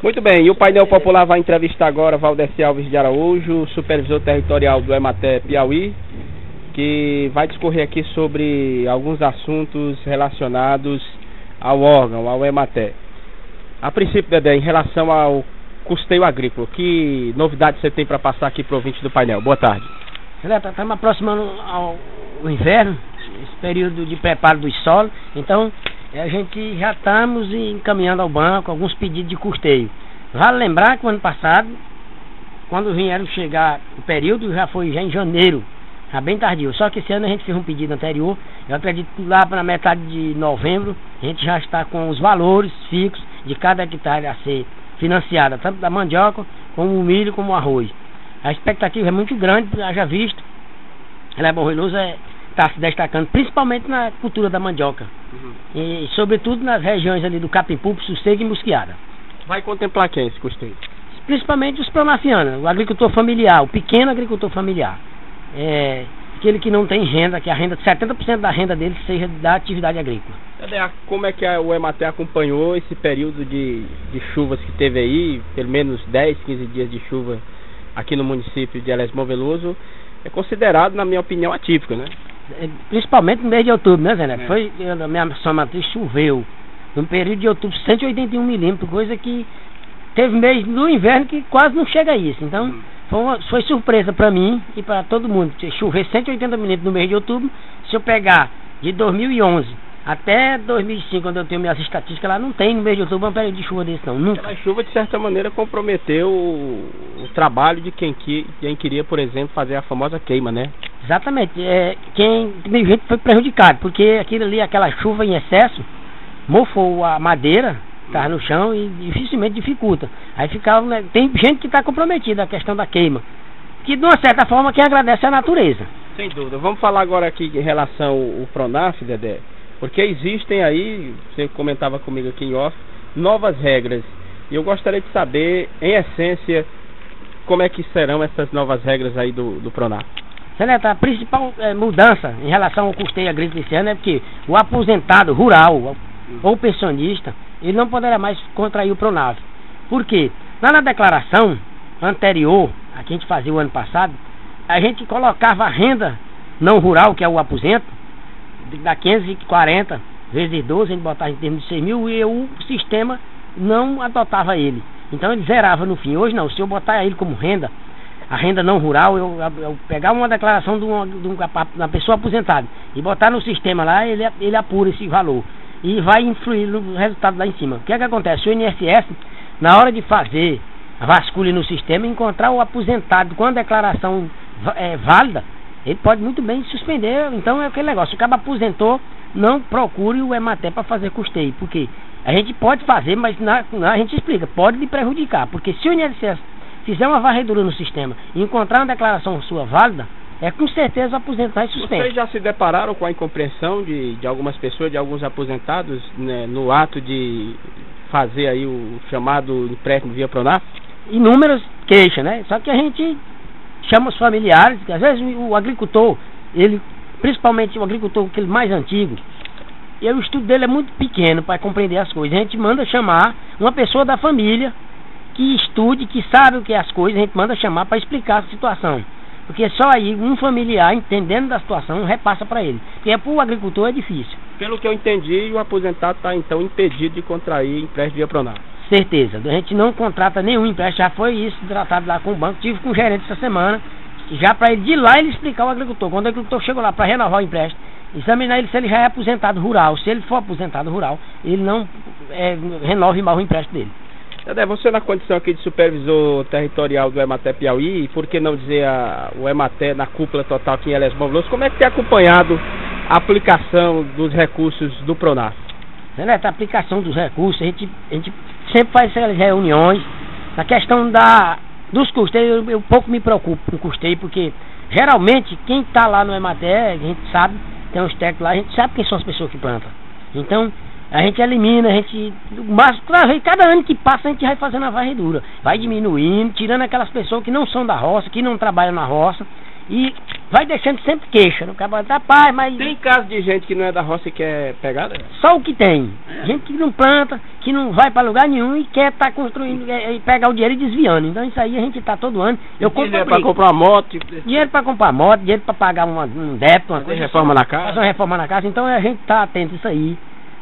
Muito bem, e o painel popular vai entrevistar agora Valdeci Alves de Araújo, supervisor territorial do Ematé Piauí, que vai discorrer aqui sobre alguns assuntos relacionados ao órgão, ao Ematé. A princípio, Dedé, em relação ao custeio agrícola, que novidade você tem para passar aqui para o ouvinte do painel? Boa tarde. Estamos aproximando ao inverno, esse período de preparo do solo, então a gente já estamos encaminhando ao banco alguns pedidos de custeio. Vale lembrar que o ano passado, quando vieram chegar o período, já foi em janeiro, já bem tardio. Só que esse ano a gente fez um pedido anterior, eu acredito que lá para metade de novembro, a gente já está com os valores fixos de cada hectare a ser financiada, tanto da mandioca, como o milho, como o arroz. A expectativa é muito grande, haja visto, Elebon Ruiloso está se destacando, principalmente na cultura da mandioca. E sobretudo nas regiões ali do Capim-Pupo, Sossego e Mosquiara. Vai contemplar quem esse custeio? Principalmente os pronafianos, o agricultor familiar, o pequeno agricultor familiar. Aquele que não tem renda, que a renda, 70% da renda dele seja da atividade agrícola. Como é que o Ematé acompanhou esse período de chuvas que teve aí, pelo menos 10, 15 dias de chuva aqui no município de Elesmão Veloso? É considerado, na minha opinião, atípico, né? Principalmente no mês de outubro, né, Zé Neto? A minha São Matriz choveu no período de outubro 181 milímetros, coisa que teve mês no inverno que quase não chega a isso. Então foi surpresa para mim e para todo mundo. Chover 180 milímetros no mês de outubro, se eu pegar de 2011 até 2005, quando eu tenho minhas estatísticas lá, não tem no mês de outubro um período de chuva desse não, nunca. Aquela chuva de certa maneira comprometeu o trabalho de quem queria, por exemplo, fazer a famosa queima, né? Exatamente, quem gente foi prejudicado, porque aquilo ali, aquela chuva em excesso, mofou a madeira, estava no chão e dificilmente dificulta. Aí ficava, né, tem gente que está comprometida a questão da queima, que de uma certa forma quem agradece é a natureza. Sem dúvida. Vamos falar agora aqui em relação ao Pronaf, Dedé, porque existem aí, você comentava comigo aqui em off, novas regras. E eu gostaria de saber, em essência, como é que serão essas novas regras aí do Pronaf. Seneta, a principal mudança em relação ao custeio agrícola esse ano é porque o aposentado rural ou pensionista, ele não poderá mais contrair o Pronaf. Por quê? Lá na declaração anterior, a que a gente fazia o ano passado, a gente colocava a renda não rural, que é o aposento, da 540 vezes 12, a gente botava em termos de 6 mil e o sistema não adotava ele. Então ele zerava no fim. Hoje não, se eu botar ele como renda, a renda não rural, eu pegar uma declaração de uma pessoa aposentada e botar no sistema lá, ele apura esse valor e vai influir no resultado lá em cima. O que é que acontece? O INSS, na hora de fazer a vasculha no sistema, encontrar o aposentado com a declaração válida, ele pode muito bem suspender. Então é aquele negócio, o cara aposentou, não procure o Ematé para fazer custeio, porque a gente pode fazer, mas a gente explica, pode lhe prejudicar, porque se o INSS fizer uma varredura no sistema e encontrar uma declaração sua válida, com certeza o aposentado vai suspender. Vocês já se depararam com a incompreensão de algumas pessoas, de alguns aposentados, né, no ato de fazer aí o chamado empréstimo via Pronaf? Inúmeras queixas, né? Só que a gente chama os familiares, que às vezes o agricultor, principalmente o agricultor aquele mais antigo, o estudo dele é muito pequeno para compreender as coisas. A gente manda chamar uma pessoa da família que estude, que sabe o que é as coisas, a gente manda chamar para explicar a situação. Porque só aí um familiar, entendendo da situação, repassa para ele. Porque para o agricultor é difícil. Pelo que eu entendi, o aposentado está então impedido de contrair empréstimo via Pronaf. Certeza, a gente não contrata nenhum empréstimo, já foi isso tratado lá com o banco, tive com o gerente essa semana, já para ele de lá ele explicar ao agricultor. Quando o agricultor chegou lá para renovar o empréstimo, examinar ele se ele já é aposentado rural. Se ele for aposentado rural, ele não renove mais o empréstimo dele. Dedé, você na condição aqui de supervisor territorial do Ematé Piauí, por que não dizer o Ematé na cúpula total aqui em Elesmão Veloso, como é que tem acompanhado a aplicação dos recursos do Pronaf? A aplicação dos recursos, a gente sempre faz essas reuniões. Na questão dos custeios, eu pouco me preocupo com custeio, porque geralmente quem está lá no Ematé, a gente sabe, tem uns técnicos lá, a gente sabe quem são as pessoas que plantam. Então a gente elimina, mas cada ano que passa a gente vai fazendo a varredura, vai diminuindo, tirando aquelas pessoas que não são da roça, que não trabalham na roça, e vai deixando sempre queixa. No cabo, rapaz, mas... Tem caso de gente que não é da roça e quer pegar, né? Só o que tem. Gente que não planta, que não vai para lugar nenhum e quer estar construindo, e pegar o dinheiro e desviando. Então isso aí a gente tá todo ano. Eu compro dinheiro para comprar uma moto. Tipo... Dinheiro para comprar moto, dinheiro para pagar um débito, uma fazer coisa. Reforma na casa. Fazer uma reforma na casa. Então a gente tá atento a isso aí.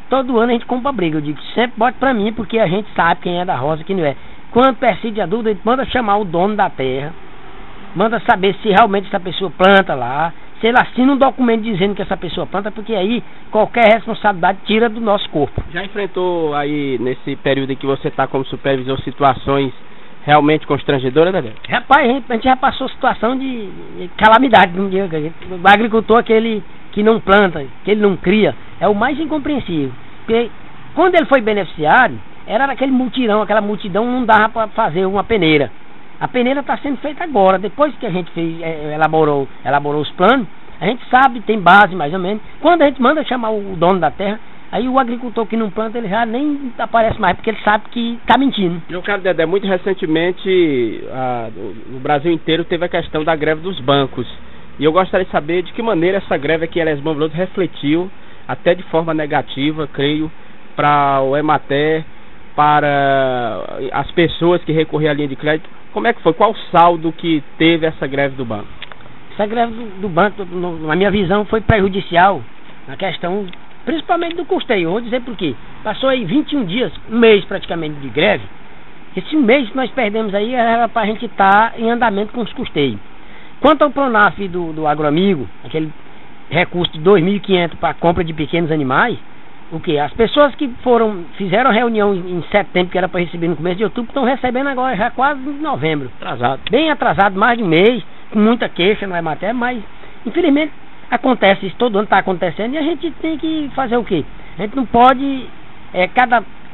Todo ano a gente compra briga. Eu digo, sempre bote para mim, porque a gente sabe quem é da roça e quem não é. Quando persiste a dúvida, a gente manda chamar o dono da terra, manda saber se realmente essa pessoa planta lá, se ele assina um documento dizendo que essa pessoa planta, porque aí qualquer responsabilidade tira do nosso corpo. Já enfrentou aí, nesse período em que você está como supervisor, situações realmente constrangedoras, né? Rapaz, a gente já passou situação de calamidade. O agricultor, aquele que não planta, que ele não cria, é o mais incompreensível. Porque quando ele foi beneficiário, era aquele mutirão, aquela multidão, não dava para fazer uma peneira. A peneira está sendo feita agora, depois que a gente fez, elaborou os planos, a gente sabe, tem base mais ou menos. Quando a gente manda chamar o dono da terra, aí o agricultor que não planta, ele já nem aparece mais, porque ele sabe que está mentindo. Meu caro Dedé, muito recentemente, no Brasil inteiro teve a questão da greve dos bancos. E eu gostaria de saber de que maneira essa greve aqui em Elesbão Veloso refletiu, até de forma negativa, creio, para o EMATER, para as pessoas que recorreram à linha de crédito. Como é que foi? Qual o saldo que teve essa greve do banco? Essa greve do banco, na minha visão, foi prejudicial na questão, principalmente do custeio. Vou dizer por quê. Passou aí 21 dias, um mês praticamente de greve. Esse mês que nós perdemos aí era para a gente estar em andamento com os custeios. Quanto ao Pronaf do Agroamigo, aquele recurso de 2.500 para a compra de pequenos animais, o que? As pessoas que fizeram a reunião em setembro, que era para receber no começo de outubro, estão recebendo agora já quase em novembro. Atrasado. Bem atrasado, mais de um mês, com muita queixa no EMATER, mas infelizmente acontece isso, todo ano está acontecendo, e a gente tem que fazer o quê? A gente não pode,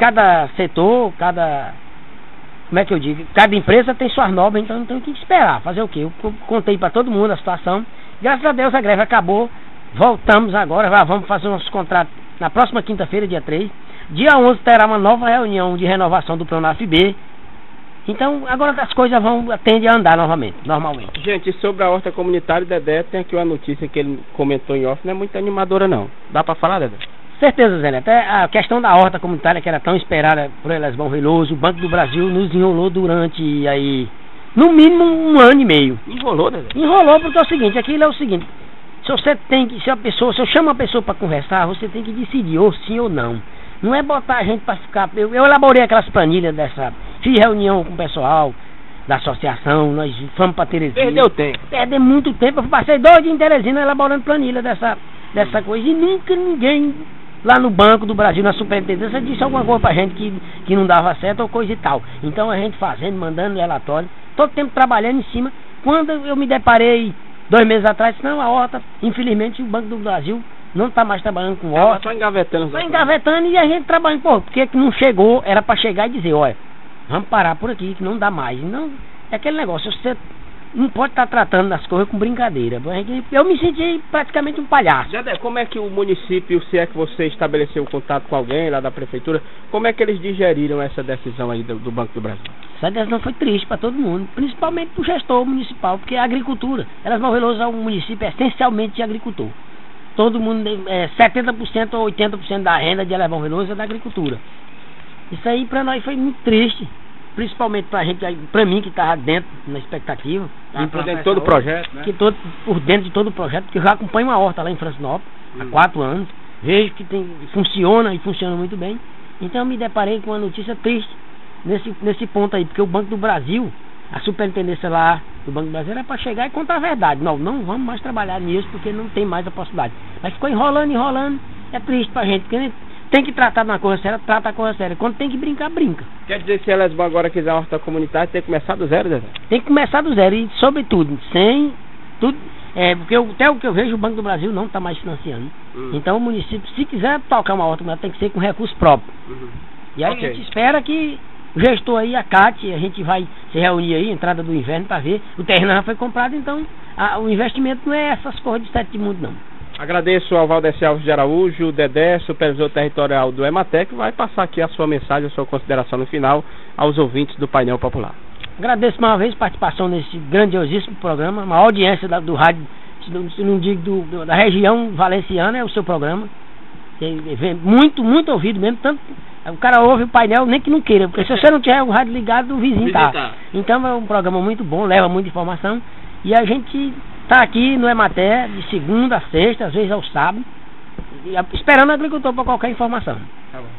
cada setor, como é que eu digo? Cada empresa tem suas normas, então tem que esperar, fazer o quê? Eu contei para todo mundo a situação, graças a Deus a greve acabou, voltamos agora, vamos fazer nossos contratos. Na próxima quinta-feira, dia 3, dia 11 terá uma nova reunião de renovação do Pronaf B. Então, agora as coisas tendem a andar novamente, normalmente. Gente, sobre a horta comunitária, Dedé, tem aqui uma notícia que ele comentou em off, não é muito animadora não. Dá para falar, Dedé? Certeza, Zé. Até a questão da horta comunitária, que era tão esperada por Elesbão Veloso, o Banco do Brasil nos enrolou durante aí, no mínimo, 1 ano e meio. Enrolou, Dedé? Enrolou porque é o seguinte, aquilo é o seguinte... Se eu chamo uma pessoa para conversar, você tem que decidir ou sim ou não. Não é botar a gente para ficar... Eu elaborei aquelas planilhas fiz reunião com o pessoal da associação, nós fomos para Teresina. Perdeu tempo. Perdeu muito tempo. Eu passei 2 dias em Teresina elaborando planilha dessa coisa. E nunca ninguém lá no Banco do Brasil, na superintendência, disse alguma coisa para a gente que não dava certo ou coisa e tal. Então a gente fazendo, mandando relatório, todo tempo trabalhando em cima. Quando eu me deparei 2 meses atrás, não, a horta, infelizmente o Banco do Brasil não está mais trabalhando com horta. Só engavetando. Só engavetando, e a gente trabalhando, porque que não chegou, era para chegar e dizer, olha, vamos parar por aqui, que não dá mais. Não, é aquele negócio, você não pode estar tratando as coisas com brincadeira. Eu me senti praticamente um palhaço. Jadé, como é que o município, se é que você estabeleceu contato com alguém lá da prefeitura, como é que eles digeriram essa decisão aí do Banco do Brasil? Essa decisão foi triste para todo mundo, principalmente para o gestor municipal, porque a agricultura, Elesbão Veloso é um município essencialmente de agricultor. Todo mundo, 70% ou 80% da renda de Elesbão Veloso é da agricultura. Isso aí para nós foi muito triste, principalmente para mim que estava dentro na expectativa. Por dentro de todo o projeto, né? Por dentro de todo o projeto, porque eu já acompanho uma horta lá em Francinópolis há 4 anos, vejo que funciona e funciona muito bem. Então eu me deparei com uma notícia triste nesse ponto aí, porque o Banco do Brasil, a superintendência lá do Banco do Brasil era para chegar e contar a verdade. Não vamos mais trabalhar nisso porque não tem mais a possibilidade. Mas ficou enrolando, é triste pra gente, porque tem que tratar de uma coisa séria, trata a coisa séria. Quando tem que brincar, brinca. Quer dizer, se Elesbão agora quiser uma horta comunitária, tem que começar do zero, Zé? Tem que começar do zero e, sobretudo, porque até o que eu vejo, o Banco do Brasil não está mais financiando. Então o município, se quiser tocar uma horta comunitária, tem que ser com recurso próprio. E aí a gente espera que o gestor aí acate, a gente vai se reunir aí, entrada do inverno, para ver. O terreno já foi comprado, então o investimento não é essas coisas de 7 de mundo, não. Agradeço ao Valdeci Alves de Araújo, Dedé, supervisor territorial do EMATER, que vai passar aqui a sua mensagem, a sua consideração no final aos ouvintes do Painel Popular. Agradeço mais uma vez a participação nesse grandiosíssimo programa, uma audiência do rádio se não digo da região valenciana, é o seu programa. Muito, muito ouvido mesmo. Tanto, o cara ouve o painel nem que não queira, porque se você não tiver o rádio ligado, o vizinho tá. Então é um programa muito bom, leva muita informação. E a gente tá aqui no Emater de segunda a sexta, às vezes ao sábado, esperando o agricultor para qualquer informação. Tá bom.